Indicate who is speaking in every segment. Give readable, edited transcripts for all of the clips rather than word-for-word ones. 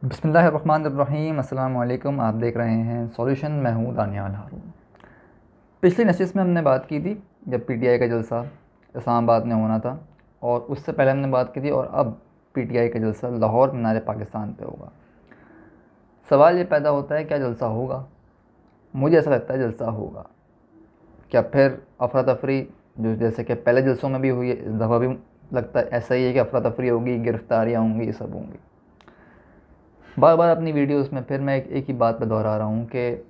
Speaker 1: बिस्मिल्लाहिर्रहमानिर्रहीम। अस्सलाम वालेकुम। आप देख रहे हैं सॉल्यूशन। मैं हूँ दानियाल हारून। पिछली नशिस्त में हमने बात की थी जब पीटीआई का जलसा इस्लामाबाद में होना था, और उससे पहले हमने बात की थी, और अब पीटीआई का जलसा लाहौर मीनार पाकिस्तान पे होगा। सवाल ये पैदा होता है, क्या जलसा होगा? मुझे ऐसा लगता है जलसा होगा। क्या फिर अफरा तफरी, जो जैसे कि पहले जलसों में भी हुई है, इस दफ़ा भी लगता है ऐसा ही है कि अफरा तफरी होगी, गिरफ्तारियाँ होंगी, ये सब होंगी। बार बार अपनी वीडियोस में फिर मैं एक ही बात पर दोहरा रहा हूँ कि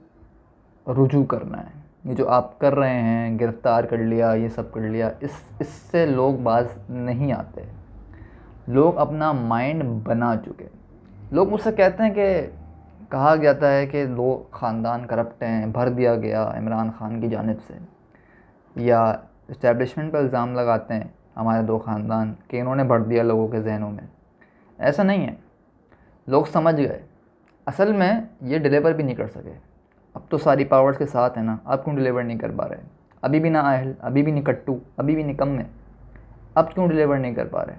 Speaker 1: रुजू करना है। ये जो आप कर रहे हैं, गिरफ़्तार कर लिया, ये सब कर लिया, इससे लोग बाज नहीं आते। लोग अपना माइंड बना चुके। लोग मुझसे कहते हैं कि कहा जाता है कि लोग ख़ानदान करप्ट हैं, भर दिया गया इमरान ख़ान की जानिब से, या इस्टेब्लिशमेंट पर इल्ज़ाम लगाते हैं हमारे दो ख़ानदान कि इन्होंने भर दिया लोगों के जहनों में। ऐसा नहीं है। लोग समझ गए। असल में ये डिलीवर भी नहीं कर सके। अब तो सारी पावर्स के साथ है ना, अब क्यों डिलीवर नहीं कर पा रहे? अभी भी ना आहल, अभी भी नहीं कट्टू, अभी भी निकम में, अब क्यों डिलीवर नहीं कर पा रहे?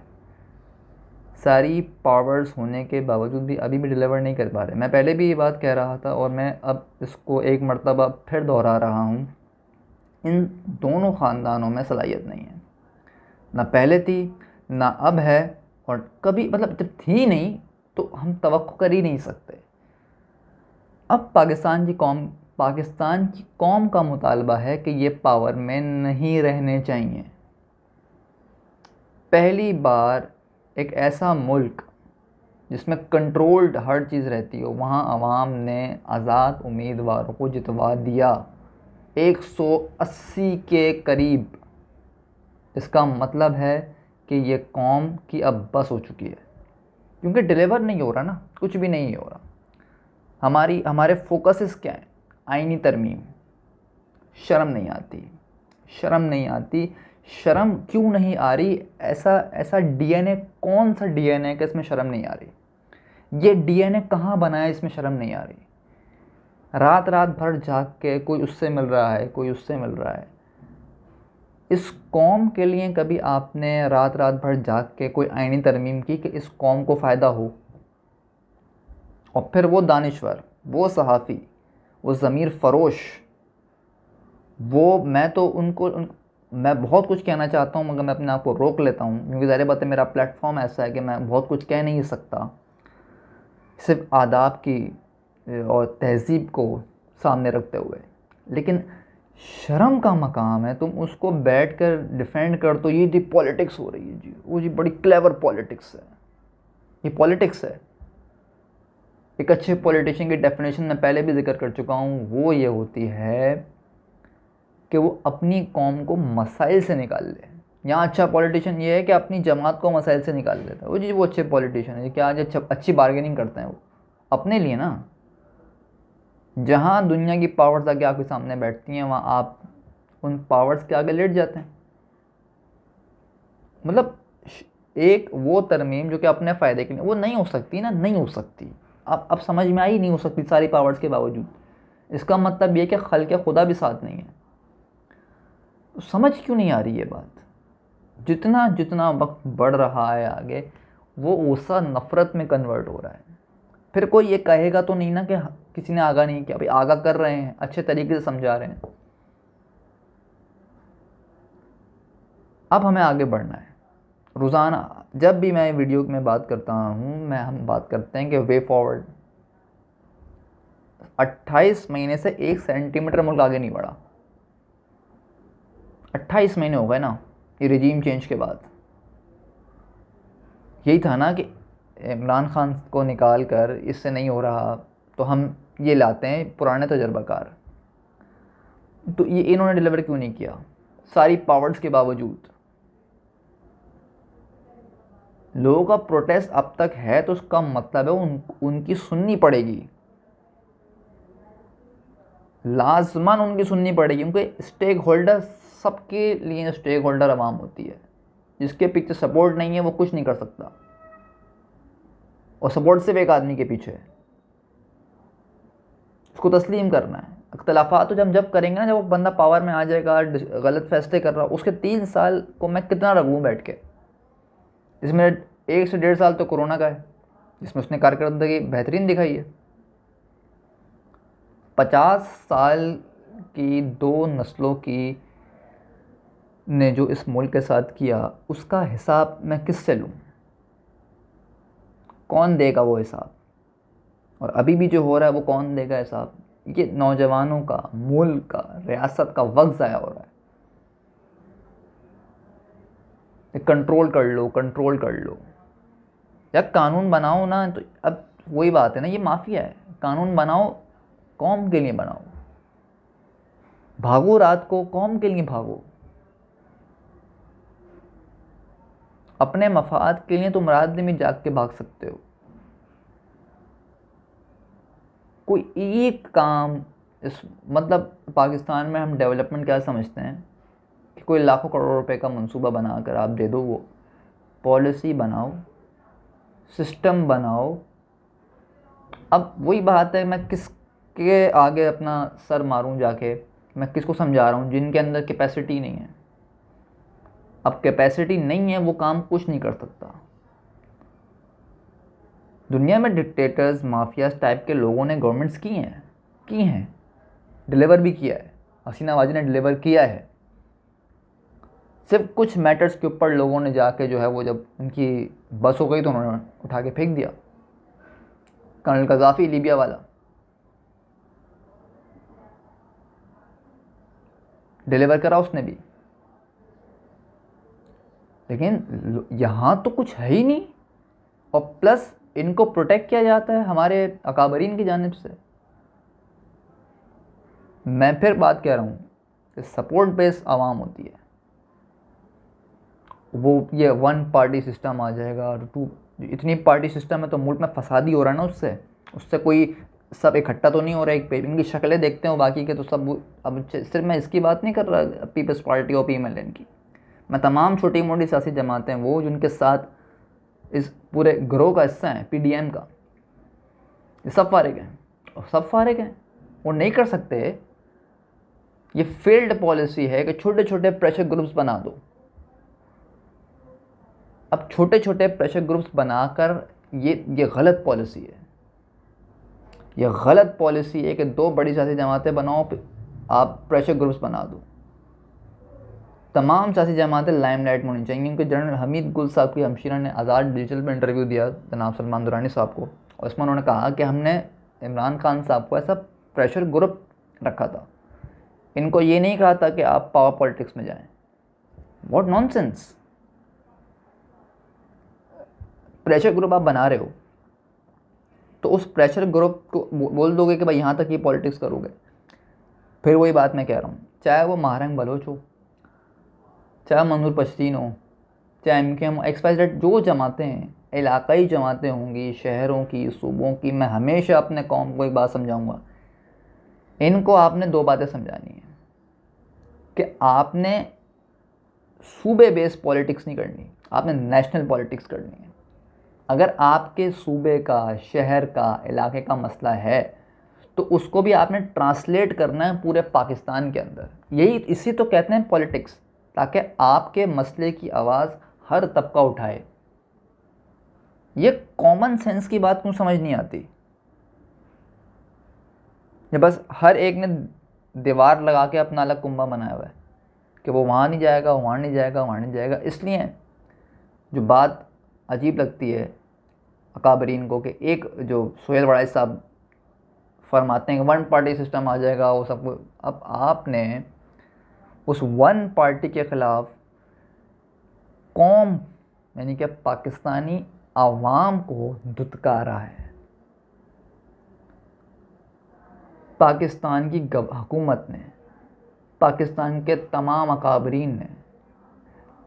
Speaker 1: सारी पावर्स होने के बावजूद भी अभी भी डिलीवर नहीं कर पा रहे। मैं पहले भी ये बात कह रहा था और मैं अब इसको एक मर्तबा फिर दोहरा रहा हूँ। इन दोनों ख़ानदानों में सलाहियत नहीं है। ना पहले थी, ना अब है, और कभी मतलब जब थी नहीं तो हम तवक्को कर ही नहीं सकते। अब पाकिस्तान की कौम का मुतालबा है कि ये पावर में नहीं रहने चाहिए। पहली बार एक ऐसा मुल्क जिसमें कंट्रोल्ड हर चीज़ रहती हो, वहाँ अवाम ने आज़ाद उम्मीदवारों को जितवा दिया 180 के करीब। इसका मतलब है कि ये कौम की अब बस हो चुकी है, क्योंकि डिलीवर नहीं हो रहा ना, कुछ भी नहीं हो रहा। हमारे फोकसेस क्या हैं? आईनी तरमीम। शर्म नहीं आती, शर्म नहीं आती। शर्म क्यों नहीं आ रही? ऐसा ऐसा डीएनए, कौन सा डीएनए कि इसमें शर्म नहीं आ रही? ये डीएनए कहाँ बना है इसमें शर्म नहीं आ रही? रात रात भर जाग के कोई उससे मिल रहा है, कोई उससे मिल रहा है। इस कौम के लिए कभी आपने रात रात भर जाग के कोई आईनी तरमीम की कि इस कौम को फ़ायदा हो? और फिर वो दानिश्वर, वो सहाफ़ी, वो ज़मीर फ़रोश, वो मैं तो मैं बहुत कुछ कहना चाहता हूँ मगर मैं अपने आप को रोक लेता हूँ, क्योंकि ज़ाहिर बात है मेरा प्लेटफॉर्म ऐसा है कि मैं बहुत कुछ कह नहीं सकता, सिर्फ आदाब की और तहज़ीब को सामने रखते हुए। लेकिन शर्म का मकाम है, तुम उसको बैठ कर डिफेंड कर, तो ये जी पॉलिटिक्स हो रही है जी, वो जी बड़ी क्लेवर पॉलिटिक्स है। ये पॉलिटिक्स है। एक अच्छे पॉलिटिशियन की डेफिनेशन मैं पहले भी जिक्र कर चुका हूँ, वो ये होती है कि वो अपनी कौम को मसाइल से निकाल ले। यहाँ अच्छा पॉलिटिशियन ये है कि अपनी जमात को मसाइल से निकाल लेता है, वो जी वो अच्छे पॉलिटिशियन है। क्या आज अच्छी बार्गेनिंग करते हैं वो अपने लिए ना। जहाँ दुनिया की पावर्स आके आपके सामने बैठती हैं, वहाँ आप उन पावर्स के आगे लेट जाते हैं। मतलब एक वो तरमीम जो कि अपने फ़ायदे के लिए, वो नहीं हो सकती ना, नहीं हो सकती। अब समझ में आई, नहीं हो सकती सारी पावर्स के बावजूद। इसका मतलब ये कि खल के खुदा भी साथ नहीं है। तो समझ क्यों नहीं आ रही ये बात? जितना जितना वक्त बढ़ रहा है आगे, वो ऊसा नफ़रत में कन्वर्ट हो रहा है। फिर कोई ये कहेगा तो नहीं ना कि किसी ने आगा नहीं किया। भाई आगा कर रहे हैं, अच्छे तरीके से समझा रहे हैं। अब हमें आगे बढ़ना है। रोज़ाना जब भी मैं वीडियो में बात करता हूँ, हम बात करते हैं कि वे फॉरवर्ड। 28 महीने से 1 सेंटीमीटर मुल्क आगे नहीं बढ़ा। 28 महीने हो गए ना ये रिजीम चेंज के बाद। यही था ना कि इमरान खान को निकाल कर, इससे नहीं हो रहा तो हम ये लाते हैं पुराने तजर्बाकार। तो ये इन्होंने डिलीवर क्यों नहीं किया सारी पावर्स के बावजूद? लोगों का प्रोटेस्ट अब तक है, तो उसका मतलब है उनकी सुननी पड़ेगी। लाजमन उनकी सुननी पड़ेगी, क्योंकि स्टेक होल्डर, सबके लिए स्टेक होल्डर आवाम होती है। जिसके पीछे सपोर्ट नहीं है वो कुछ नहीं कर सकता, और सपोर्ट सिर्फ एक आदमी के पीछे है। उसको तस्लीम करना है। अख्तलाफात तो जब करेंगे ना, जब वो बंदा पावर में आ जाएगा, गलत फैसले कर रहा, उसके 3 साल को मैं कितना रखूँ बैठ के? इसमें 1 से 1.5 साल तो कोरोना का है, जिसमें उसने कारकर्दगी बेहतरीन दिखाई है। 50 साल की 2 नस्लों की ने जो इस मुल्क के साथ किया, उसका हिसाब मैं किससे लूँ? कौन देगा वो हिसाब? और अभी भी जो हो रहा है वो कौन देगा हिसाब? ये नौजवानों का, मुल्क का, रियासत का वक्त ज़ाया हो रहा है। कंट्रोल कर लो, कंट्रोल कर लो। यार कानून बनाओ ना, तो अब वही बात है ना, ये माफिया है। कानून बनाओ, कौम के लिए बनाओ। भागो रात को, कौम के लिए भागो। अपने मफाद के लिए तुम रात दिन में जाग के भाग सकते हो। कोई एक काम इस मतलब पाकिस्तान में हम डेवलपमेंट क्या समझते हैं कि कोई लाखों करोड़ रुपए का मंसूबा बनाकर आप दे दो, वो पॉलिसी बनाओ, सिस्टम बनाओ। अब वही बात है, मैं किसके आगे अपना सर मारूं जाके? मैं किसको समझा रहा हूँ जिनके अंदर कैपेसिटी नहीं है? अब कैपेसिटी नहीं है, वो काम कुछ नहीं कर सकता। दुनिया में डिक्टेटर्स, माफियाज टाइप के लोगों ने गवर्नमेंट्स की हैं, डिलीवर भी किया है। हसीना वाजी ने डिलीवर किया है। सिर्फ कुछ मैटर्स के ऊपर लोगों ने जाके जो है वो, जब उनकी बस हो गई तो उन्होंने उठा के फेंक दिया। कर्नल कज़ाफ़ी, लीबिया वाला, डिलीवर करा उसने भी। लेकिन यहाँ तो कुछ है ही नहीं, और प्लस इनको प्रोटेक्ट किया जाता है हमारे अकाबरीन की जानिब से। मैं फिर बात कह रहा हूँ कि सपोर्ट बेस्ड आवाम होती है, वो ये 1 पार्टी सिस्टम आ जाएगा, 2, इतनी पार्टी सिस्टम है तो मुल्क में फसादी हो रहा है ना। उससे कोई सब इकट्ठा तो नहीं हो रहा है। एक पे इनकी शक्लें देखते हो, बाकी के तो सब। अब सिर्फ मैं इसकी बात नहीं कर रहा पीपल्स पार्टी और PMLN की, मैं तमाम छोटी मोटी सियासी जमातें, वो जिनके साथ इस पूरे ग्रोह का हिस्सा है, PDM का, ये सब फारिग हैं। और सब फारिग हैं, वो नहीं कर सकते। ये फेल्ड पॉलिसी है कि छोटे छोटे प्रेशर ग्रुप्स बना दो। अब छोटे छोटे प्रेशर ग्रुप्स बनाकर ये गलत पॉलिसी है। ये गलत पॉलिसी है कि 2 बड़ी सियासी जमातें बनाओ, आप प्रेशर ग्रुप्स बना दो। तमाम सियासी जमातें लाइमलाइट में होनी चाहिए। क्योंकि जनरल हमीद गुल साहब की हमशीरा ने आज़ाद डिजिटल में इंटरव्यू दिया जनाब सलमान दुरानी साहब को, और इसमें उन्होंने कहा कि हमने इमरान खान साहब को ऐसा प्रेशर ग्रुप रखा था, इनको ये नहीं कहा था कि आप पावर पॉलिटिक्स में जाएं। What nonsense. प्रेशर ग्रुप आप बना रहे हो तो उस प्रेशर ग्रुप को बोल दोगे कि भाई यहाँ तक ही पॉलिटिक्स करोगे। फिर वही बात मैं कह रहा हूँ, चाहे वो महारंग बलोच हो, चाहे मंजूर पश्तीन हो, चाहे MKM, XYZ, जो जमातें हैं, इलाकाई जमातें होंगी, शहरों की, सूबों की, मैं हमेशा अपने कौम को एक बात समझाऊंगा, इनको आपने 2 बातें समझानी है कि आपने सूबे बेस्ड पॉलिटिक्स नहीं करनी, आपने नेशनल पॉलिटिक्स करनी है। अगर आपके सूबे का, शहर का, इलाके का मसला है तो उसको भी आपने ट्रांसलेट करना है पूरे पाकिस्तान के अंदर। इसी तो कहते हैं पॉलिटिक्स, ताकि आपके मसले की आवाज़ हर तबका उठाए। ये कॉमन सेंस की बात क्यों समझ नहीं आती? ये बस हर एक ने दीवार लगा के अपना अलग कुंभा बनाया हुआ है कि वो वहाँ नहीं जाएगा, वहाँ नहीं जाएगा, वहाँ नहीं जाएगा। इसलिए जो बात अजीब लगती है अकाबरीन को कि एक जो सोहेल वड़ाई साहब फरमाते हैं कि 1 पार्टी सिस्टम आ जाएगा, वो सब। अब आपने उस 1 पार्टी के ख़िलाफ़ कौम, यानी कि पाकिस्तानी आवाम को धुतकारा है। पाकिस्तान की हुकूमत ने, पाकिस्तान के तमाम अकाबरीन ने,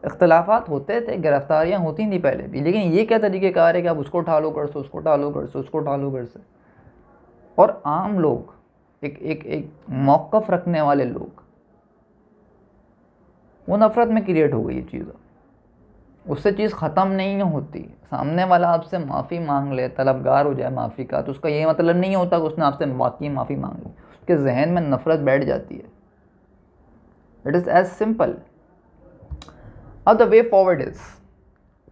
Speaker 1: इख्तलाफात होते थे, गिरफ्तारियाँ होती थी पहले भी, लेकिन ये क्या तरीक़ेकार है कि आप उसको उठा लो घर से, उसको उठा लो घर से, उसको उठा लो घर से। और आम लोग, एक मौक़िफ़ रखने वाले लोग, वो नफ़रत में क्रिएट हो गई ये चीज़। उससे चीज़ ख़त्म नहीं होती। सामने वाला आपसे माफ़ी मांग ले, तलबगार हो जाए माफ़ी का, तो उसका ये मतलब नहीं होता कि उसने आपसे वाकई माफ़ी मांग ली। उसके जहन में नफ़रत बैठ जाती है। It is as simple. अब द वे फॉरवर्ड इज़,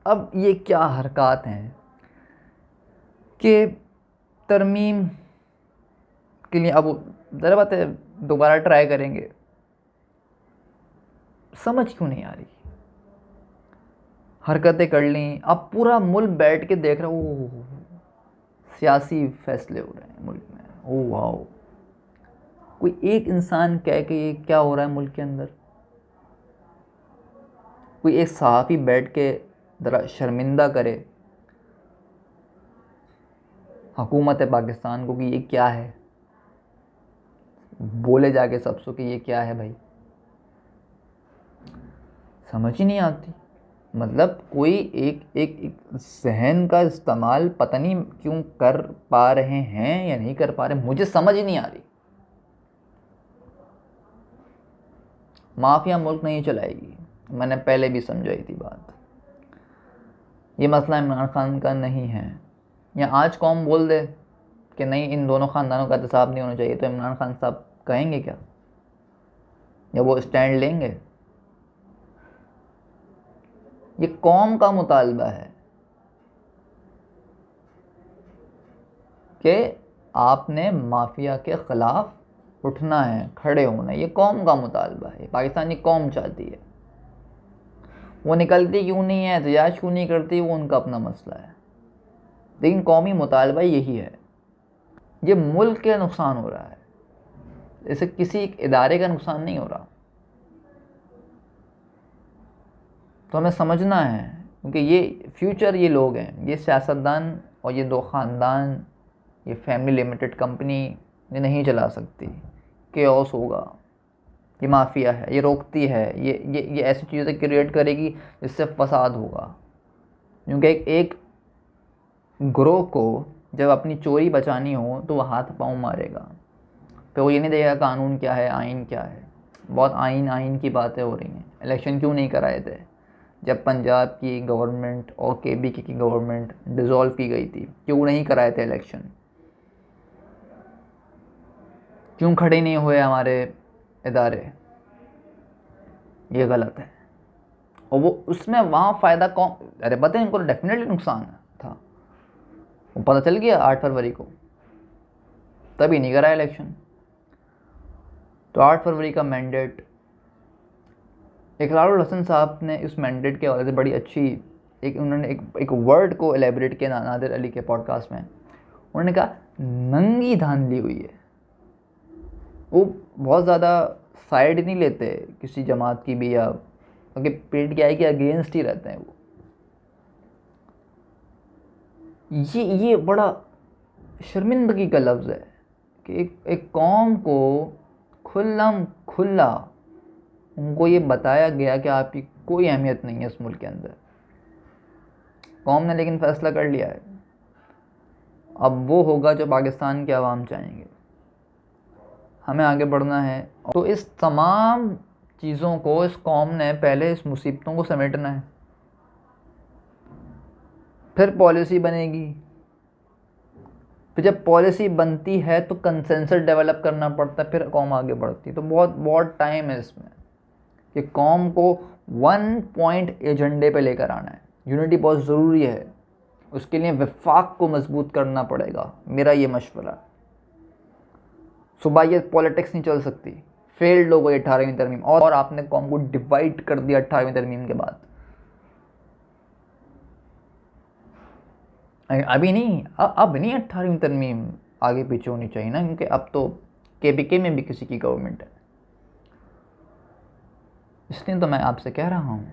Speaker 1: अब ये क्या हरकत हैं के तरमीम के लिए अब ज़रा बात है दोबारा ट्राई करेंगे, समझ क्यों नहीं आ रही। हरकतें कर ली, अब पूरा मुल्क बैठ के देख रहा है, ओह सियासी फैसले हो रहे हैं मुल्क में, ओह वाह। कोई एक इंसान कह के ये क्या हो रहा है मुल्क के अंदर, कोई एक सहाफ़ी बैठ के ज़रा शर्मिंदा करे हुकूमत पाकिस्तान को कि ये क्या है, बोले जाके सबसे कि ये क्या है भाई, समझ ही नहीं आती। मतलब कोई एक जहन का इस्तेमाल पता नहीं क्यों कर पा रहे हैं या नहीं कर पा रहे, मुझे समझ ही नहीं आ रही। माफिया मुल्क नहीं चलाएगी, मैंने पहले भी समझाई थी बात। ये मसला इमरान खान का नहीं है, या आज कौम बोल दे कि नहीं इन दोनों ख़ानदानों का एहतसाब नहीं होना चाहिए, तो इमरान खान साहब कहेंगे क्या, या वो स्टैंड लेंगे? ये कौम का मुतालबा है कि आपने माफिया के ख़िलाफ़ उठना है, खड़े होना है, ये कौम का मुतालबा है, पाकिस्तानी कौम चाहती है। वो निकलती क्यों नहीं है, एहतजाज क्यों नहीं करती, वो उनका अपना मसला है, लेकिन कौमी मुतालबा यही है। ये मुल्क के नुकसान हो रहा है, इसे किसी एक इदारे का नुकसान नहीं हो रहा। तो हमें समझना है, क्योंकि ये फ्यूचर ये लोग हैं, ये सियासतदान और ये दो ख़ानदान, ये फैमिली लिमिटेड कंपनी ये नहीं चला सकती, केओस होगा। ये माफिया है, ये रोकती है, ये ऐसी चीज़ें क्रिएट करेगी जिससे फसाद होगा। क्योंकि एक ग्रोह को जब अपनी चोरी बचानी हो तो वह हाथ पाँव मारेगा, तो वो ये नहीं देखेगा कानून क्या है, आइन क्या है। बहुत आइन की बातें हो रही हैं। इलेक्शन क्यों नहीं कराए थे जब पंजाब की गवर्नमेंट और केबीके की गवर्नमेंट डिसॉल्व की गई थी, क्यों नहीं कराए थे इलेक्शन? क्यों खड़े नहीं हुए हमारे इदारे? ये गलत है। और वो उसमें वहाँ फ़ायदा कौन, अरे पता है इनको डेफिनेटली नुकसान था, वो पता चल गया 8 फरवरी को, तभी नहीं कराया इलेक्शन। तो 8 फरवरी का मैंडेट, इकरारुल हसन साहब ने इस मैंडेट के हवाले से बड़ी अच्छी उन्होंने एक वर्ड को एलेबरेट किया नादिर अली के पॉडकास्ट में। उन्होंने कहा नंगी धांधली हुई है। वो बहुत ज़्यादा साइड नहीं लेते किसी जमात की भी, या क्योंकि पीटीआई के अगेंस्ट ही रहते हैं वो। ये बड़ा शर्मिंदगी का लफ्ज़ है कि एक कौम को खुल्लम खुल्ला उनको ये बताया गया कि आपकी कोई अहमियत नहीं है इस मुल्क के अंदर। कौम ने लेकिन फ़ैसला कर लिया है, अब वो होगा जो पाकिस्तान के अवाम चाहेंगे। हमें आगे बढ़ना है, तो इस तमाम चीज़ों को इस कौम ने पहले इस मुसीबतों को समेटना है, फिर पॉलिसी बनेगी, फिर जब पॉलिसी बनती है तो कंसेंसस डेवलप करना पड़ता है, फिर कौम आगे बढ़ती है। तो बहुत बहुत टाइम है इसमें कि कौम को 1 पॉइंट एजेंडे पे लेकर आना है। यूनिटी बहुत ज़रूरी है, उसके लिए वफाक को मजबूत करना पड़ेगा, मेरा ये मशवरा। सुबह ये पॉलिटिक्स नहीं चल सकती, फेल्ड हो गई 18वीं तरमीम, और आपने कौम को डिवाइड कर दिया 18वीं तरमीम के बाद। अभी नहीं, अब नहीं 18वीं तरमीम आगे पीछे होनी चाहिए ना, क्योंकि अब तो केबीके में भी किसी की गवर्नमेंट है। इसलिए तो मैं आपसे कह रहा हूँ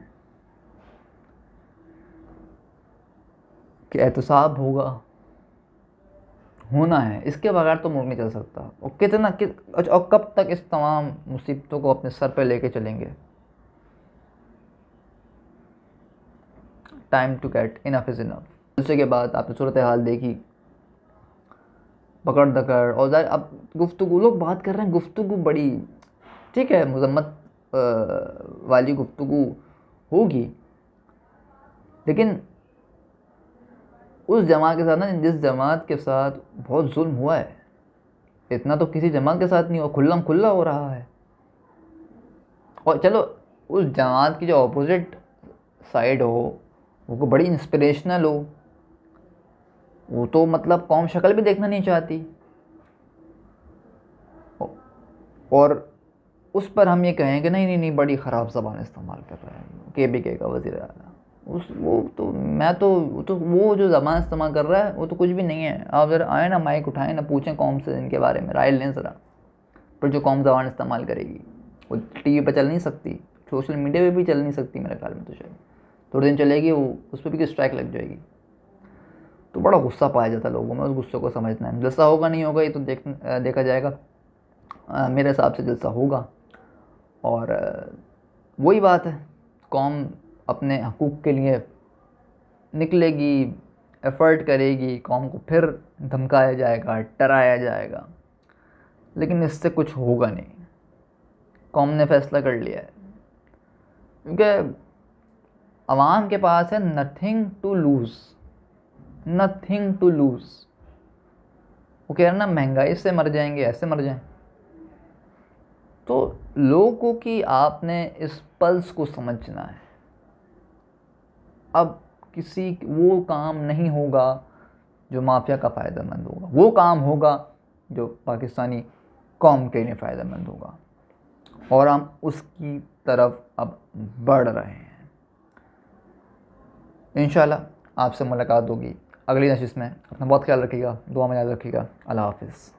Speaker 1: कि एहतसाब होना है, इसके बगैर तो मुल्क नहीं चल सकता। और और कब तक इस तमाम मुसीबतों को अपने सर पे लेके चलेंगे? Time to get enough is enough. जलसे के बाद आपने सूरत हाल देखी, पकड़ दकड़, और अब गुफ्तगू, लोग बात कर रहे हैं गुफ्तगू बड़ी ठीक है, मजम्मत वाली गुफ्तगू होगी, लेकिन उस जमात के साथ ना, जिस जमात के साथ बहुत जुल्म हुआ है, इतना तो किसी जमात के साथ नहीं हुआ, खुल्लम खुल्ला हो रहा है। और चलो उस जमात की जो अपोजिट साइड हो वो बड़ी इंस्पिरेशनल हो, वो तो मतलब कौम शक्ल भी देखना नहीं चाहती, और उस पर हम ये कहें कि नहीं नहीं नहीं बड़ी ख़राब ज़बान इस्तेमाल कर रहा है KBK का वज़ीर आला, उस वो जो ज़बान इस्तेमाल कर रहा है वो तो कुछ भी नहीं है। आप ज़रा आए ना, माइक उठाएं ना, पूछें कौम से इनके बारे में राय लें ज़रा। पर जो कौम ज़बान इस्तेमाल करेगी वो TV पर चल नहीं सकती, सोशल मीडिया पे भी चल नहीं सकती मेरे ख्याल में, तो शायद थोड़े दिन चलेगी वो, उस पर भी स्ट्राइक लग जाएगी। तो बड़ा गुस्सा पाया जाता है लोगों में, उस गुस्से को समझना है। जलसा होगा नहीं होगा ये तो देखा जाएगा। मेरे हिसाब से जलसा होगा, और वही बात है, कौम अपने हकूक़ के लिए निकलेगी, एफ़र्ट करेगी, कौम को फिर धमकाया जाएगा, डराया जाएगा, लेकिन इससे कुछ होगा नहीं। कौम ने फैसला कर लिया है, क्योंकि अवाम के पास है nothing to lose, nothing to lose. वो कह रहे हैं ना, महंगाई से मर जाएंगे, ऐसे मर जाएं। तो लोगों की आपने इस पल्स को समझना है। अब किसी वो काम नहीं होगा जो माफिया का फ़ायदेमंद होगा, वो काम होगा जो पाकिस्तानी कौम के लिए फ़ायदेमंद होगा, और हम उसकी तरफ अब बढ़ रहे हैं। इंशाल्लाह आपसे मुलाकात होगी अगली नशिस्त में। अपना बहुत ख्याल रखिएगा, दुआ में याद रखिएगा। अल्लाह हाफ़िज़।